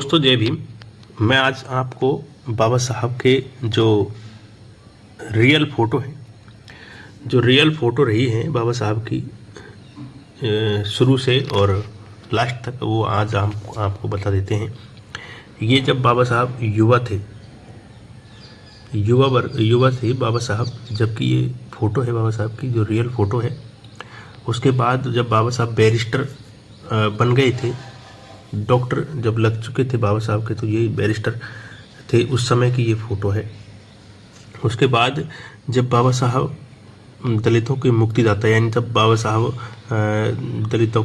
दोस्तों जय भीम। मैं आज आपको बाबा साहब के जो रियल फ़ोटो हैं, जो रियल फ़ोटो रही हैं बाबा साहब की शुरू से और लास्ट तक, वो आज आपको बता देते हैं। ये जब बाबा साहब युवा थे बाबा साहब, जबकि ये फ़ोटो है बाबा साहब की जो रियल फ़ोटो है। उसके बाद जब बाबा साहब बैरिस्टर बन गए थे, डॉक्टर जब लग चुके थे बाबा साहब के, तो ये बैरिस्टर थे उस समय की ये फ़ोटो है। उसके बाद जब बाबा साहब दलितों के मुक्तिदाता, यानी जब बाबा साहब दलितों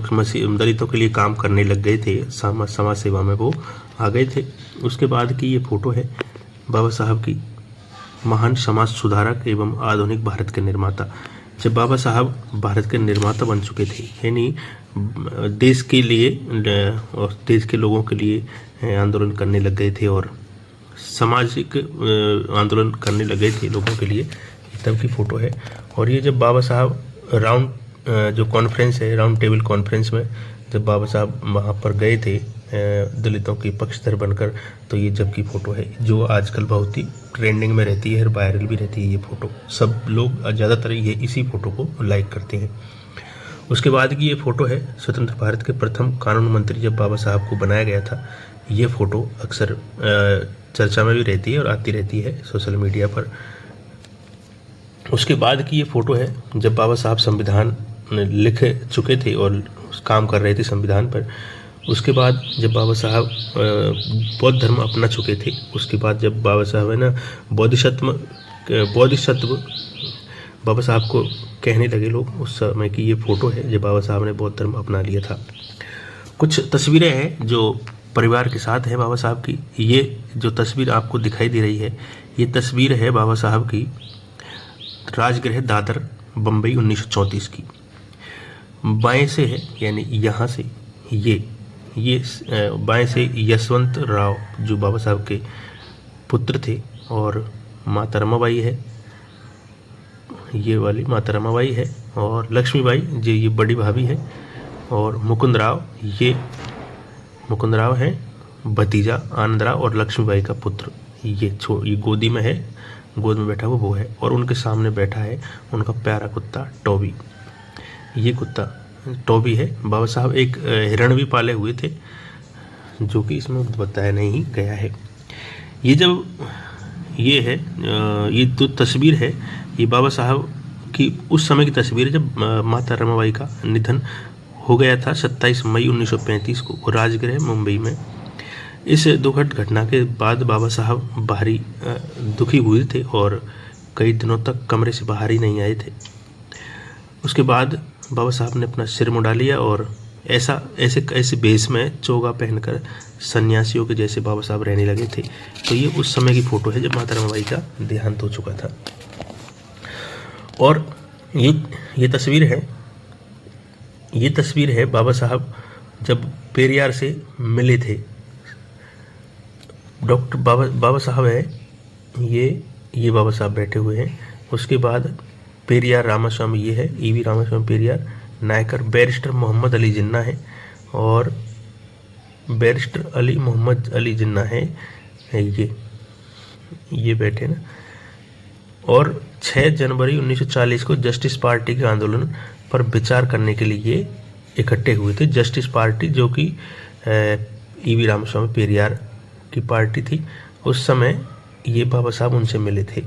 के लिए काम करने लग गए थे, समाज सेवा में वो आ गए थे। उसके बाद की ये फ़ोटो है बाबा साहब की, महान समाज सुधारक एवं आधुनिक भारत के निर्माता। जब बाबा साहब भारत के निर्माता बन चुके थे, यानी देश के लिए और देश के लोगों के लिए आंदोलन करने लग गए थे और सामाजिक आंदोलन करने लग गए थे लोगों के लिए, तब की फ़ोटो है। और ये जब बाबा साहब जो कॉन्फ्रेंस है, राउंड टेबल कॉन्फ्रेंस में जब बाबा साहब वहाँ पर गए थे दलितों के पक्षधर बनकर, तो ये जब की फ़ोटो है, जो आजकल बहुत ही ट्रेंडिंग में रहती है और वायरल भी रहती है ये फ़ोटो। सब लोग ज़्यादातर ये इसी फ़ोटो को लाइक करते हैं। उसके बाद की ये फ़ोटो है स्वतंत्र भारत के प्रथम कानून मंत्री जब बाबा साहब को बनाया गया था। ये फ़ोटो अक्सर चर्चा में भी रहती है और आती रहती है सोशल मीडिया पर। उसके बाद की ये फ़ोटो है जब बाबा साहब संविधान लिख चुके थे और काम कर रहे थे संविधान पर। उसके बाद जब बाबा साहब बौद्ध धर्म अपना चुके थे, उसके बाद जब बाबा साहब है ना बोधिसत्व बाबा साहब को कहने लगे लोग, उस समय की ये फ़ोटो है जब बाबा साहब ने बौद्ध धर्म अपना लिया था। कुछ तस्वीरें हैं जो परिवार के साथ है बाबा साहब की। ये जो तस्वीर आपको दिखाई दे रही है, ये तस्वीर है बाबा साहब की राजगृह दादर बम्बई 1934 की। बाएं से है, यानी यहाँ से ये बाएं से यशवंत राव जो बाबा साहब के पुत्र थे, और माता रमाबाई है, ये वाली माता रमाबाई है, और लक्ष्मीबाई जो ये बड़ी भाभी है, और मुकुंद राव है भतीजा आनंद राव और लक्ष्मीबाई का पुत्र। ये गोदी में है, गोद में बैठा हुआ वो है, और उनके सामने बैठा है उनका प्यारा कुत्ता टॉबी। ये कुत्ता टॉबी है। बाबा साहब एक हिरण भी पाले हुए थे, जो कि इसमें बताया नहीं गया है। ये जो तस्वीर है, ये बाबा साहब की उस समय की तस्वीर है जब माता रमाबाई का निधन हो गया था 27 मई 1935 को राजगृह मुंबई में। इस दुखद घटना के बाद बाबा साहब भारी दुखी हुए थे और कई दिनों तक कमरे से बाहर ही नहीं आए थे। उसके बाद बाबा साहब ने अपना सिर मुंडा लिया और ऐसे भेष में चोगा पहनकर सन्यासियों के जैसे बाबा साहब रहने लगे थे। तो ये उस समय की फ़ोटो है जब माता रमाबाई का देहांत हो चुका था। और ये तस्वीर है बाबा साहब जब पेरियार से मिले थे। डॉक्टर बाबा साहब है, ये बाबा साहब बैठे हुए हैं। उसके बाद पेरियार रामास्वामी, ये है ईवी रामास्वामी पेरियार नायकर। बैरिस्टर मोहम्मद अली जिन्ना है, और बैरिस्टर मोहम्मद अली जिन्ना है ये बैठे ना। और 6 जनवरी 1940 को जस्टिस पार्टी के आंदोलन पर विचार करने के लिए इकट्ठे हुए थे। जस्टिस पार्टी जो कि ईवी रामास्वामी पेरियार की पार्टी थी, उस समय ये बाबा साहब उनसे मिले थे।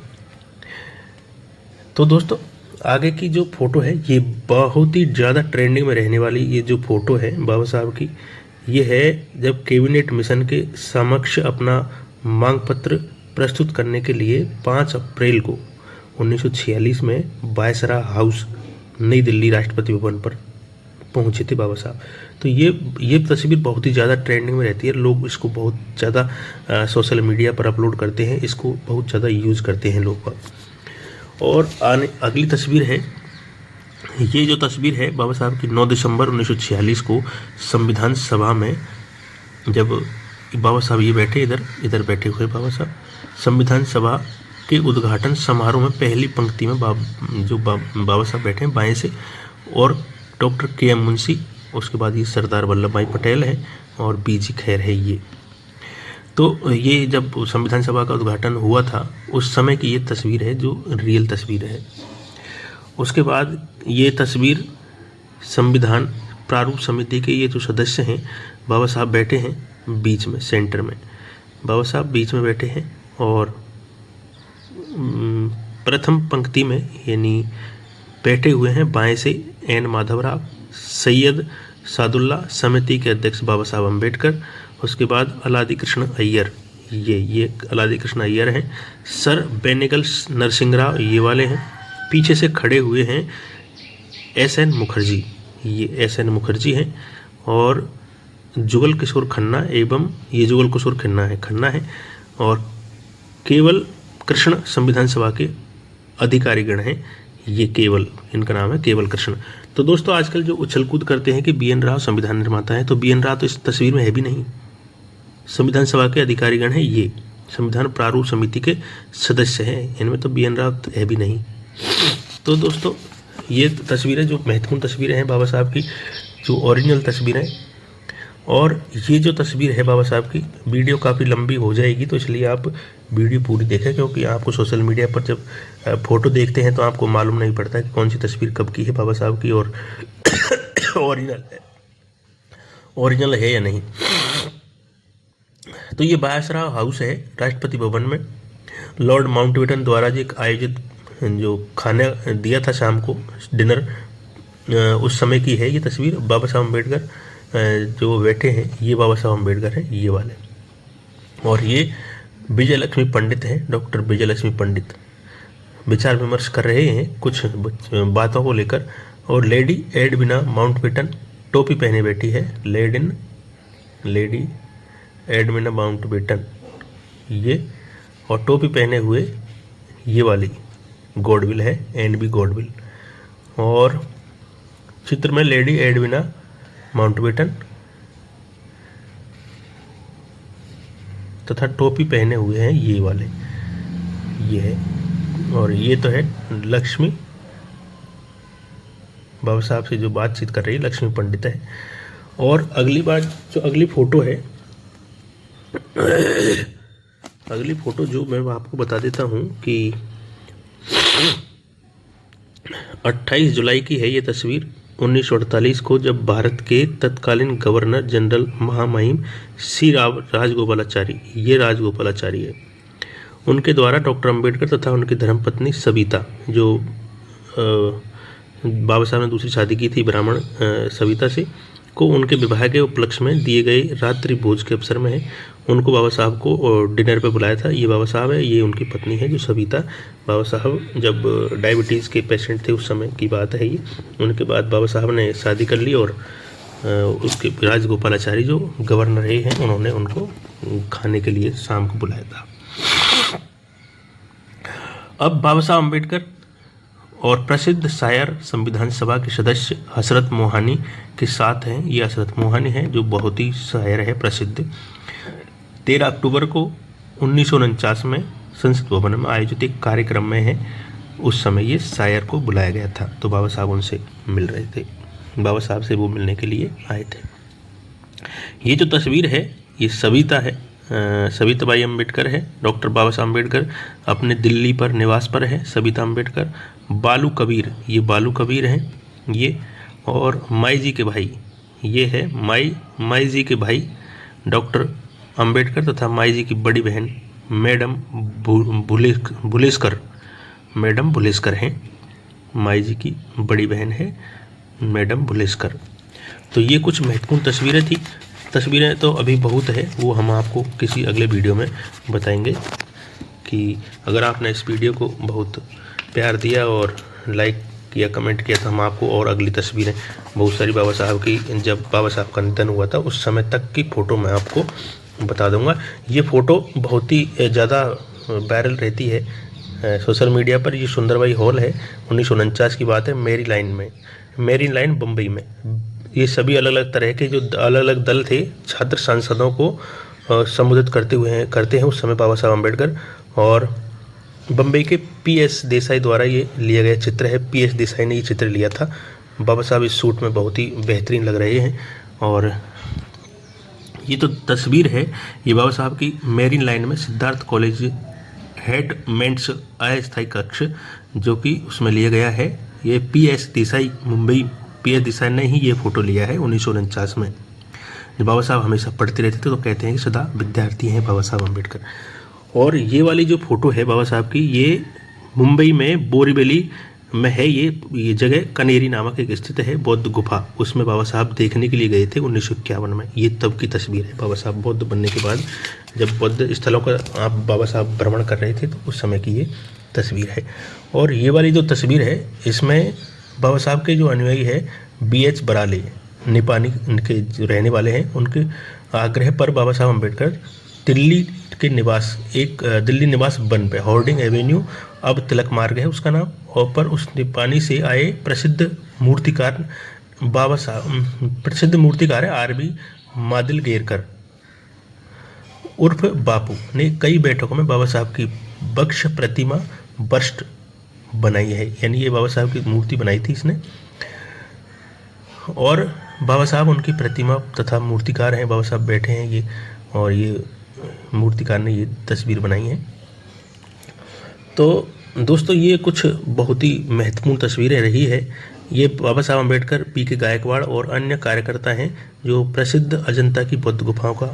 तो दोस्तों आगे की जो फ़ोटो है, ये बहुत ही ज़्यादा ट्रेंडिंग में रहने वाली ये जो फ़ोटो है बाबा साहब की, ये है जब कैबिनेट मिशन के समक्ष अपना मांग पत्र प्रस्तुत करने के लिए 5 अप्रैल को 1946 में वायसरा हाउस नई दिल्ली राष्ट्रपति भवन पर पहुंचे थे बाबा साहब। तो ये तस्वीर बहुत ही ज़्यादा ट्रेंडिंग में रहती है। लोग इसको बहुत ज़्यादा सोशल मीडिया पर अपलोड करते हैं, इसको बहुत ज़्यादा यूज़ करते हैं लोग। और अगली तस्वीर है, ये जो तस्वीर है बाबा साहब की 9 दिसंबर 1946 को संविधान सभा में, जब बाबा साहब ये बैठे इधर बैठे हुए बाबा साहब, संविधान सभा के उद्घाटन समारोह में पहली पंक्ति में बाबा साहब बैठे हैं बाएं से, और डॉक्टर के.एम. मुंशी, उसके बाद ये सरदार वल्लभ भाई पटेल है और बीजी खैर है। तो ये जब संविधान सभा का उद्घाटन हुआ था उस समय की ये तस्वीर है जो रियल तस्वीर है। उसके बाद ये तस्वीर संविधान प्रारूप समिति के ये जो सदस्य हैं, बाबा साहब बैठे हैं बीच में, सेंटर में बाबा साहब बीच में बैठे हैं और प्रथम पंक्ति में यानी बैठे हुए हैं बाएं से एन माधवराव, सैयद सादुल्ला, समिति के अध्यक्ष बाबा साहब अम्बेडकर, उसके बाद अलादी कृष्ण अय्यर, ये अलादी कृष्ण अय्यर हैं, सर बेनेगल नरसिंह राव ये वाले हैं, पीछे से खड़े हुए हैं एस.एन. मुखर्जी, ये एस.एन. मुखर्जी हैं, और जुगल किशोर खन्ना एवं ये जुगल किशोर खन्ना है और केवल कृष्ण संविधान सभा के अधिकारीगण हैं, ये केवल, इनका नाम है केवल कृष्ण। तो दोस्तों आजकल जो उछल कूद करते हैं कि बी.एन. राव संविधान निर्माता है, तो बी.एन. राव तो इस तस्वीर में है भी नहीं। संविधान सभा के अधिकारीगण हैं, ये संविधान प्रारूप समिति के सदस्य हैं, इनमें तो बी.एन. राव है भी नहीं। तो दोस्तों ये तस्वीरें जो महत्वपूर्ण तस्वीरें हैं बाबा साहब की, जो ओरिजिनल तस्वीरें, और ये जो तस्वीर है बाबा साहब की, वीडियो काफ़ी लंबी हो जाएगी तो इसलिए आप वीडियो पूरी देखें, क्योंकि आपको सोशल मीडिया पर जब फ़ोटो देखते हैं तो आपको मालूम नहीं पड़ता कि कौन सी तस्वीर कब की है बाबा साहब की और ओरिजिनल है या नहीं। तो ये बायासराव हाउस है राष्ट्रपति भवन में, लॉर्ड माउंटबेटन द्वारा जो एक आयोजित जो खाना दिया था शाम को डिनर, उस समय की है ये तस्वीर। बाबा साहब अम्बेडकर जो बैठे हैं ये बाबा साहब अम्बेडकर हैं, ये वाले, और ये विजय लक्ष्मी पंडित हैं, डॉक्टर विजय लक्ष्मी पंडित विचार विमर्श कर रहे हैं कुछ बातों को लेकर। और लेडी एडविना माउंटबेटन टोपी पहने बैठी है, लेडी एडविना माउंटबेटन ये, और टोपी पहने हुए ये वाली गॉडविल है, एन.बी. गॉडविल, और चित्र में लेडी एडविना माउंटबेटन तथा टोपी पहने हुए हैं ये वाले, ये है, और ये तो है लक्ष्मी, बाबा साहब से जो बातचीत कर रही है लक्ष्मी पंडित है। और अगली बात जो अगली फोटो है, अगली फोटो जो मैं आपको बता देता हूँ कि 28 जुलाई की है ये तस्वीर, 1948 को, जब भारत के तत्कालीन गवर्नर जनरल महामहिम सी राजगोपालाचारी, ये राजगोपालाचारी है, उनके द्वारा डॉक्टर अंबेडकर तथा उनकी धर्मपत्नी सविता, जो बाबा साहब ने दूसरी शादी की थी ब्राह्मण सविता से, को उनके विवाह के उपलक्ष्य में दिए गए रात्रि भोज के अवसर में है, उनको बाबा साहब को डिनर पे बुलाया था। ये बाबा साहब है, ये उनकी पत्नी है जो सविता। बाबा साहब जब डायबिटीज़ के पेशेंट थे उस समय की बात है ये। उनके बाद बाबा साहब ने शादी कर ली और उसके राजगोपालाचारी जो गवर्नर रहे हैं उन्होंने उनको खाने के लिए शाम को बुलाया था। अब बाबा साहब अम्बेडकर और प्रसिद्ध शायर संविधान सभा के सदस्य हसरत मोहानी के साथ हैं। ये हसरत मोहानी है जो बहुत ही शायर है प्रसिद्ध। 13 अक्टूबर को 1949 में संसद भवन में आयोजित एक कार्यक्रम में है, उस समय ये शायर को बुलाया गया था, तो बाबा साहब उनसे मिल रहे थे, बाबा साहब से वो मिलने के लिए आए थे। ये जो तस्वीर है ये सविता है, सविताबाई अम्बेडकर है। डॉक्टर बाबा साहब अम्बेडकर अपने दिल्ली पर निवास पर है। सविता अम्बेडकर, बालू कबीर, ये बालू कबीर हैं ये, और माई जी के भाई, ये है माई जी के भाई डॉक्टर अम्बेडकर तथा माई जी की बड़ी बहन मैडम भुलेस्कर, मैडम भुलेस्कर हैं। माई जी की बड़ी बहन है मैडम भुलेस्कर। तो ये कुछ महत्वपूर्ण तस्वीरें थी। तस्वीरें तो अभी बहुत है, वो हम आपको किसी अगले वीडियो में बताएंगे। कि अगर आपने इस वीडियो को बहुत प्यार दिया और लाइक किया, कमेंट किया, तो हम आपको और अगली तस्वीरें बहुत सारी बाबा साहब की, जब बाबा साहब का निधन हुआ था उस समय तक की फ़ोटो मैं आपको बता दूंगा। ये फ़ोटो बहुत ही ज़्यादा वायरल रहती है सोशल मीडिया पर। ये सुंदरबाई हॉल है, 1949 की बात है, मेरीन लाइन बम्बई में। ये सभी अलग अलग तरह के जो अलग अलग दल थे छात्र सांसदों को संबोधित करते हैं उस समय बाबा साहब अम्बेडकर। और बम्बई के पी.एस. देसाई द्वारा ये लिया गया चित्र है। पी.एस. देसाई ने ये चित्र लिया था। बाबा साहब इस सूट में बहुत ही बेहतरीन लग रहे हैं और ये तो तस्वीर है, ये बाबा साहब की मेरीन लाइन में सिद्धार्थ कॉलेज हेड मेंट्स अस्थायी कक्ष जो कि उसमें लिया गया है। ये PS देसाई, मुंबई PS देसाई ने ही ये फोटो लिया है 1949 में। जो बाबा साहब हमेशा पढ़ते रहते थे तो कहते हैं कि सदा विद्यार्थी हैं बाबा साहब अम्बेडकर। और ये वाली जो फोटो है बाबा साहब की, ये मुंबई में बोरीवली में है। ये जगह कनेरी नामक एक स्थित है बौद्ध गुफा, उसमें बाबा साहब देखने के लिए गए थे 1951 में। ये तब की तस्वीर है, बाबा साहब बौद्ध बनने के बाद जब बौद्ध स्थलों का आप बाबा साहब भ्रमण कर रहे थे तो उस समय की ये तस्वीर है। और ये वाली जो तस्वीर है इसमें बाबा साहब के जो अनुयायी है BH बराले, नेपाली इनके जो रहने वाले हैं, उनके आग्रह पर बाबा साहब अम्बेडकर दिल्ली के निवास, एक दिल्ली निवास वन पे हॉर्डिंग एवेन्यू, अब तिलक मार्ग है उसका नाम, और पर उस नेपाली से आए प्रसिद्ध मूर्तिकार है RB मादिलगेरकर उर्फ बापू ने कई बैठकों में बाबा साहब की बक्ष प्रतिमा बस्ट बनाई है। यानी ये बाबा साहब की मूर्ति बनाई थी इसने, और बाबा साहब उनकी प्रतिमा तथा मूर्तिकार हैं, बाबा साहब बैठे हैं ये, और ये मूर्तिकार ने ये तस्वीर बनाई है। तो दोस्तों ये कुछ बहुत ही महत्वपूर्ण तस्वीरें रही है। ये बाबा साहब अम्बेडकर, PK गायकवाड़ और अन्य कार्यकर्ता हैं जो प्रसिद्ध अजंता की बौद्ध गुफाओं का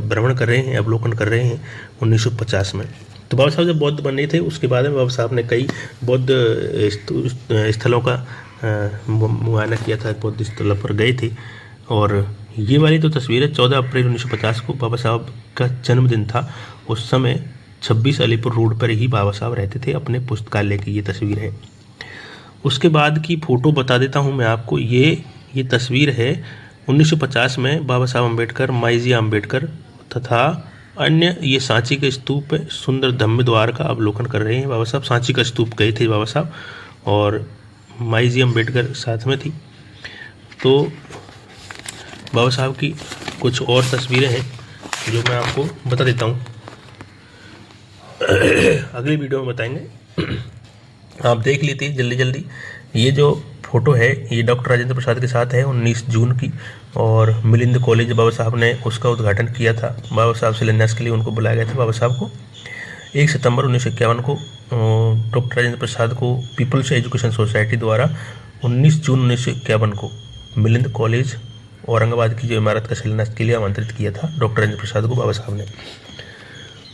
भ्रमण कर रहे हैं, अवलोकन कर रहे हैं 1950 में। तो बाबा साहब जब बौद्ध बने थे उसके बाद में बाबा साहब ने कई बौद्ध स्थलों का मुआयना किया था, बौद्ध स्थलों पर गए थे। और ये वाली तो तस्वीर है 14 अप्रैल 1950 को बाबा साहब का जन्मदिन था। उस समय 26 अलीपुर रोड पर ही बाबा साहब रहते थे अपने पुस्तकालय की, ये तस्वीर है। उसके बाद की फ़ोटो बता देता हूँ मैं आपको। ये तस्वीर है 1950 में बाबा साहब अम्बेडकर, माईजी अम्बेडकर तथा अन्य ये सांची के स्तूप पे सुंदर धम्म द्वार का अवलोकन कर रहे हैं बाबा साहब। सांची का स्तूप गए थे बाबा साहब और माईजी अम्बेडकर साथ में थी। तो बाबा साहब की कुछ और तस्वीरें हैं जो मैं आपको बता देता हूँ, अगली वीडियो में बताएंगे, आप देख लीजिए जल्दी जल्दी। ये जो फोटो है ये डॉक्टर राजेंद्र प्रसाद के साथ है 19 जून की, और मिलिंद कॉलेज बाबा साहब ने उसका उद्घाटन किया था। बाबा साहब शिलान्यास के लिए उनको बुलाया गया था बाबा साहब को। 1 सितंबर 1951 को डॉक्टर राजेंद्र प्रसाद को पीपल्स एजुकेशन सोसाइटी द्वारा 19 जून 1951 को मिलिंद कॉलेज औरंगाबाद की जो इमारत का शिलान्यास के लिए आमंत्रित किया था डॉक्टर राजेंद्र प्रसाद को बाबा साहब ने।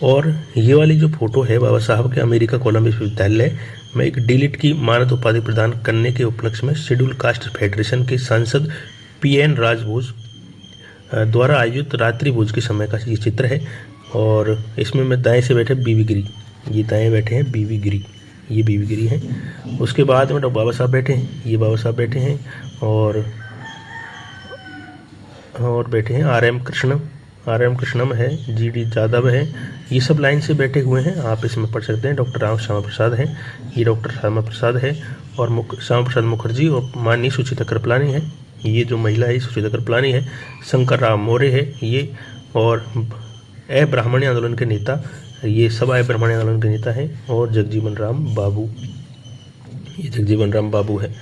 और ये वाली जो फोटो है बाबा साहब के अमेरिका कोलंबिया विश्वविद्यालय में एक डीलिट की मानद उपाधि प्रदान करने के उपलक्ष्य में शेड्यूल कास्ट फेडरेशन के सांसद PN राजभोज द्वारा आयोजित रात्रि भोज के समय का ये चित्र है। और इसमें मैं दाएं से बैठे बीवी गिरी, ये दाएं बैठे हैं बीवी गिरी, ये बीवी गिरी हैं। उसके बाद में बाबा साहब बैठे हैं, ये बाबा साहब बैठे हैं, और बैठे हैं RM कृष्णम है, GD जादव है, ये सब लाइन से बैठे हुए हैं। आप इसमें पढ़ सकते हैं। डॉक्टर राम श्यामा प्रसाद हैं, ये डॉक्टर श्यामा प्रसाद है, और श्यामा प्रसाद मुखर्जी और माननीय सुचिता कृपलानी है, ये जो महिला है सुचिता कृपलानी है। शंकर राव मौर्य है ये, और अब्राह्मणी आंदोलन के नेता, ये सब अब्राह्मणी आंदोलन के नेता हैं। और जगजीवन राम बाबू, ये जगजीवन राम बाबू है।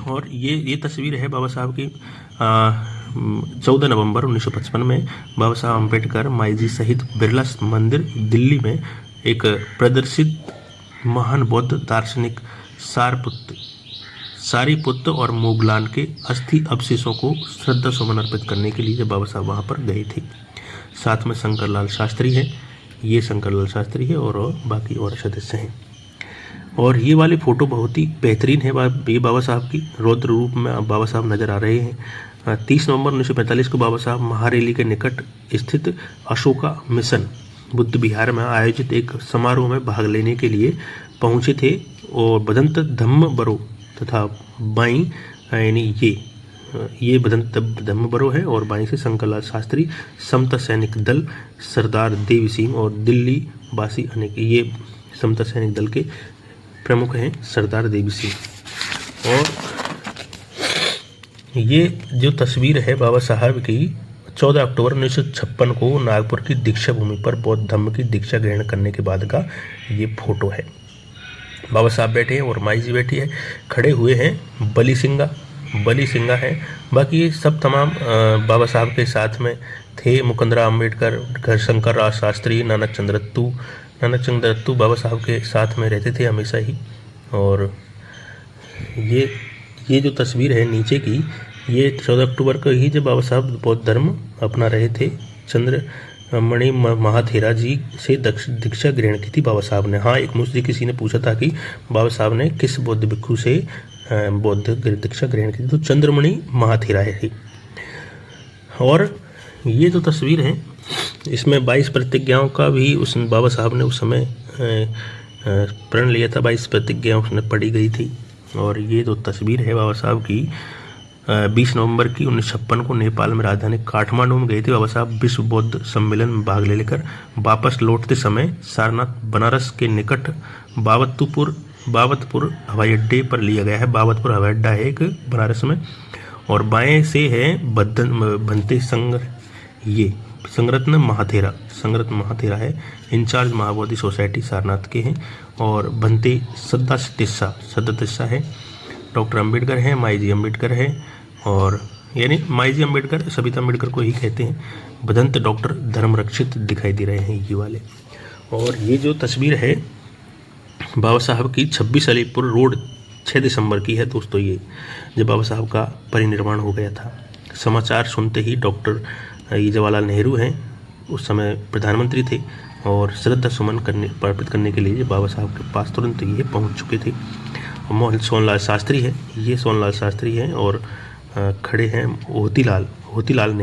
और ये तस्वीर है बाबा साहब की 14 नवंबर 1955 में बाबा साहब अम्बेडकर माईजी सहित बिरला मंदिर दिल्ली में एक प्रदर्शित महान बौद्ध दार्शनिक सारीपुत्र और मोगलान के अस्थि अवशेषों को श्रद्धा सुमन अर्पित करने के लिए जब बाबा साहब वहाँ पर गए थे। साथ में शंकरलाल शास्त्री है, ये शंकरलाल शास्त्री है, और बाकी और सदस्य हैं। और ये वाली फ़ोटो बहुत ही बेहतरीन है, ये बाबा साहब की रौद्र रूप में बाबा साहब नज़र आ रहे हैं। 30 नवंबर 1945 को बाबा साहब महारेली के निकट स्थित अशोका मिशन बुद्ध विहार में आयोजित एक समारोह में भाग लेने के लिए पहुंचे थे। और बदंत धम्म बरो तथा बाई, यानी ये बदंत धम्म बरो है, और बाई से शंकरलाल शास्त्री, समता सैनिक दल सरदार देवी सिंह और दिल्ली वासी अनेक, ये समता सैनिक दल के प्रमुख हैं सरदार देवी सिंह। और ये जो तस्वीर है बाबा साहब की 14 अक्टूबर 1956 को नागपुर की दीक्षा भूमि पर बौद्ध धम्म की दीक्षा ग्रहण करने के बाद का ये फोटो है। बाबा साहब बैठे हैं और माई जी बैठी है, खड़े हुए हैं बली सिंगा, बली सिंघा हैं। बाकी ये सब तमाम बाबा साहब के साथ में थे। मुकुंदराम अम्बेडकर, शंकर राव शास्त्री, नानक चंद्र दत्तू बाबा साहब के साथ में रहते थे हमेशा ही। और ये जो तस्वीर है नीचे की, ये 14 अक्टूबर को ही जब बाबा साहब बौद्ध धर्म अपना रहे थे। चंद्रमणि महाथेरा जी से दीक्षा ग्रहण की थी बाबा साहब ने। हाँ, एक मुझसे किसी ने पूछा था कि बाबा साहब ने किस बौद्ध भिक्षु से बौद्ध दीक्षा ग्रहण की थी, तो चंद्रमणि महाथेरा है। और ये जो तस्वीर है, इसमें 22 प्रतिज्ञाओं का भी उस बाबा साहब ने उस समय प्रण लिया था। 22 प्रतिज्ञाएं उसने पढ़ी गई थी। और ये जो तस्वीर है बाबा साहब की, 20 नवंबर की 1956 को नेपाल में राजधानी काठमांडू में गए थे बाबा साहब विश्व बौद्ध सम्मेलन में भाग लेकर। वापस लौटते समय सारनाथ बनारस के निकट बाबतपुर हवाई अड्डे पर लिया गया है। बाबतपुर हवाई अड्डा है एक बनारस में। और बाएं से है भंते संगरत्न महाथेरा है, इंचार्ज महाबोधि सोसाइटी सारनाथ के हैं। और भंते सद्दातिस्सा है। डॉक्टर अम्बेडकर है, माई जी अम्बेडकर है। और यानी माई जी अम्बेडकर सविता अम्बेडकर को ही कहते हैं। भदंत डॉक्टर धर्मरक्षित दिखाई दे रहे हैं ये वाले। और ये जो तस्वीर है बाबा साहब की 26 अलीपुर रोड 6 दिसंबर की है दोस्तों। ये जब बाबा साहब का परिनिर्वाण हो गया था। समाचार सुनते ही डॉक्टर जवाहरलाल नेहरू हैं, उस समय प्रधानमंत्री थे, और श्रद्धा सुमन अर्पित करने के लिए बाबा साहब के पास तुरंत ये पहुंच चुके थे। सोनलाल शास्त्री है, ये सोनलाल शास्त्री हैं। और खड़े हैं होतीलाल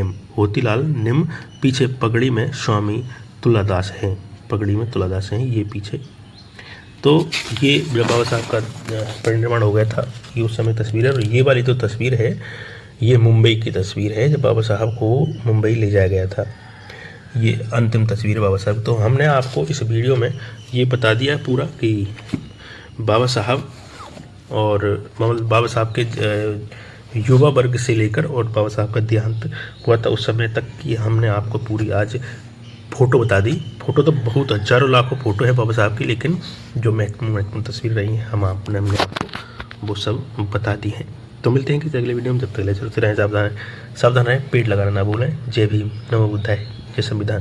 निम, पीछे पगड़ी में स्वामी तुलादास हैं, ये पीछे। तो ये जब बाबा साहब का परिनिर्वाण हो गया था, ये उस समय तस्वीर है। और ये वाली जो तस्वीर है, ये मुंबई की तस्वीर है जब बाबा साहब को मुंबई ले जाया गया था। ये अंतिम तस्वीर है बाबा साहब। तो हमने आपको इस वीडियो में ये बता दिया पूरा कि बाबा साहब और बाबा साहब के युवा वर्ग से लेकर और बाबा साहब का देहांत हुआ था उस समय तक की हमने आपको पूरी आज फ़ोटो बता दी। फ़ोटो तो बहुत हज़ारों लाखों फ़ोटो है बाबा साहब की, लेकिन जो महत्वपूर्ण तस्वीर रही हैं हमने आपको वो सब बता दी हैं। तो मिलते हैं किसी अगले वीडियो में। जब तक ले चलते रहें, सावधान रहें, पेड़ लगाना ना भूलें। जय भीम, नमो बुद्धाय, जय संविधान।